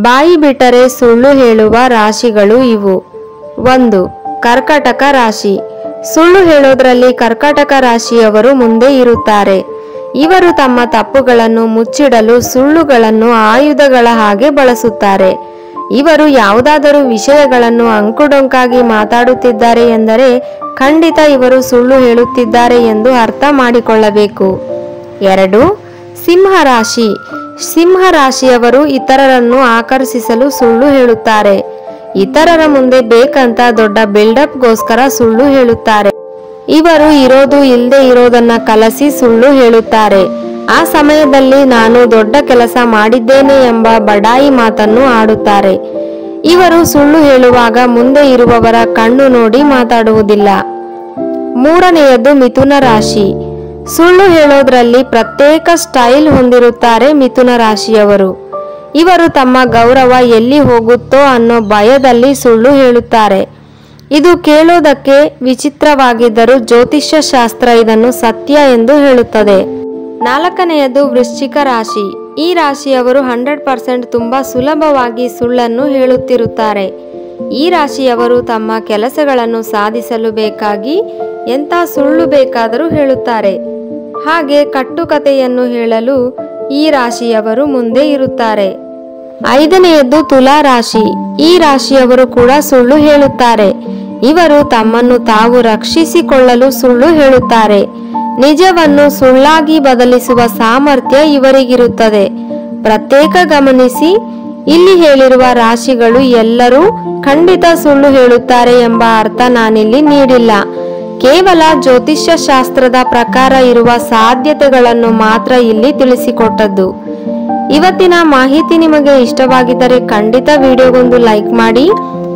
ಬಾಯಿ ಬಿಟ್ಟರೆ ಸುಳ್ಳು ಹೇಳುವ ರಾಶಿಗಳು ಇವು. 1. ಕರ್ಕಾಟಕ ರಾಶಿ. ಸುಳ್ಳು ಹೇಳೋದ್ರಲ್ಲಿ ಕರ್ಕಾಟಕ ರಾಶಿಯವರು ಮುಂದೆ ಇರುತ್ತಾರೆ. ಇವರು ತಮ್ಮ ತಪ್ಪುಗಳನ್ನು ಮುಚ್ಚಿಡಲು ಸುಳ್ಳುಗಳನ್ನು ಆಯುಧಗಳ ಹಾಗೆ ಬಳಸುತ್ತಾರೆ. ಇವರು ಯಾವುದಾದರೂ ವಿಷಯಗಳನ್ನು ಅಂಕುಡೊಂಕಾಗಿ ಮಾತಾಡುತ್ತಿದ್ದಾರೆ ಎಂದರೆ ಖಂಡಿತ ಇವರು ಸುಳ್ಳು ಹೇಳುತ್ತಿದ್ದಾರೆ ಎಂದು ಅರ್ಥ ಮಾಡಿಕೊಳ್ಳಬೇಕು. 2. ಸಿಂಹರಾಶಿ. ಸಿಂಹರಾಶಿಯವರು ಇತರರನ್ನು ಆಕರ್ಷಿಸಲು ಸುಳ್ಳು ಹೇಳುತ್ತಾರೆ. ಇತರರ ಮುಂದೆ ಬೇಕಂತ ದೊಡ್ಡ ಬಿಲ್ಡಪ್ಗೋಸ್ಕರ ಸುಳ್ಳು ಹೇಳುತ್ತಾರೆ. ಇವರು ಇರೋದು ಇಲ್ಲದೆ ಇರೋದನ್ನ ಕಲಸಿ ಸುಳ್ಳು ಹೇಳುತ್ತಾರೆ. ಆ ಸಮಯದಲ್ಲಿ ನಾನು ದೊಡ್ಡ ಕೆಲಸ ಮಾಡಿದ್ದೇನೆ ಎಂಬ ಬಡಾಯಿ ಮಾತನ್ನು ಆಡುತ್ತಾರೆ. ಇವರು ಸುಳ್ಳು ಹೇಳುವಾಗ ಮುಂದೆ ಇರುವವರ ಕಣ್ಣು ನೋಡಿ ಮಾತಾಡುವುದಿಲ್ಲ. 3ನೇಯದು ಮಿಥುನ ರಾಶಿ. ಸುಳ್ಳು ಹೇಳೋದ್ರಲ್ಲಿ ಪ್ರತ್ಯೇಕ ಸ್ಟೈಲ್ ಹೊಂದಿರುತ್ತಾರೆ ಮಿಥುನ ರಾಶಿಯವರು. ಇವರು ತಮ್ಮ ಗೌರವ ಎಲ್ಲಿ ಹೋಗುತ್ತೋ ಅನ್ನೋ ಭಯದಲ್ಲಿ ಸುಳ್ಳು ಹೇಳುತ್ತಾರೆ. ಇದು ಕೇಳೋದಕ್ಕೆ ವಿಚಿತ್ರವಾಗಿದ್ದರೂ ಜ್ಯೋತಿಷ್ಯ ಶಾಸ್ತ್ರ ಇದನ್ನು ಸತ್ಯ ಎಂದು ಹೇಳುತ್ತದೆ. 4ನೇಯದು ವೃಶ್ಚಿಕ ರಾಶಿ. ಈ ರಾಶಿಯವರು 100% ತುಂಬಾ ಸುಲಭವಾಗಿ ಸುಳ್ಳನ್ನು ಹೇಳುತ್ತಿರುತ್ತಾರೆ. ಈ ರಾಶಿಯವರು ತಮ್ಮ ಕೆಲಸಗಳನ್ನು ಸಾಧಿಸಲು ಬೇಕಾಗಿ ಎಂಥ ಸುಳ್ಳು ಬೇಕಾದರೂ ಹೇಳುತ್ತಾರೆ. ಹಾಗೆ ಕಟ್ಟುಕತೆಯನ್ನು ಹೇಳಲು ಈ ರಾಶಿಯವರು ಮುಂದೆ ಇರುತ್ತಾರೆ. 5ನೇಯದ್ದು ತುಲಾ ರಾಶಿ. ಈ ರಾಶಿಯವರು ಕೂಡ ಸುಳ್ಳು ಹೇಳುತ್ತಾರೆ. ಇವರು ತಮ್ಮನ್ನು ತಾವು ರಕ್ಷಿಸಿಕೊಳ್ಳಲು ಸುಳ್ಳು ಹೇಳುತ್ತಾರೆ. ನಿಜವನ್ನು ಸುಳ್ಳಾಗಿ ಬದಲಿಸುವ ಸಾಮರ್ಥ್ಯ ಇವರಿಗಿರುತ್ತದೆ. ಪ್ರತ್ಯೇಕ ಗಮನಿಸಿ, ಇಲ್ಲಿ ಹೇಳಿರುವ ರಾಶಿಗಳು ಎಲ್ಲರೂ ಖಂಡಿತ ಸುಳ್ಳು ಹೇಳುತ್ತಾರೆ ಎಂಬ ಅರ್ಥ ನಾನಿಲ್ಲಿ ನೀಡಿಲ್ಲ. ಕೇವಲ ಜ್ಯೋತಿಷ್ಯ ಶಾಸ್ತ್ರದ ಪ್ರಕಾರ ಇರುವ ಸಾಧ್ಯತೆಗಳನ್ನು ಮಾತ್ರ ಇಲ್ಲಿ ತಿಳಿಸಿಕೊಟ್ಟದ್ದು. ಇವತ್ತಿನ ಮಾಹಿತಿ ನಿಮಗೆ ಇಷ್ಟವಾಗಿದ್ದರೆ ಖಂಡಿತ ವಿಡಿಯೋಗೊಂದು ಲೈಕ್ ಮಾಡಿ,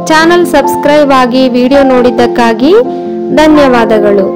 ಚಾನಲ್ ಸಬ್ಸ್ಕ್ರೈಬ್ ಆಗಿ ವಿಡಿಯೋ ನೋಡಿದ್ದಕ್ಕಾಗಿ ಧನ್ಯವಾದಗಳು.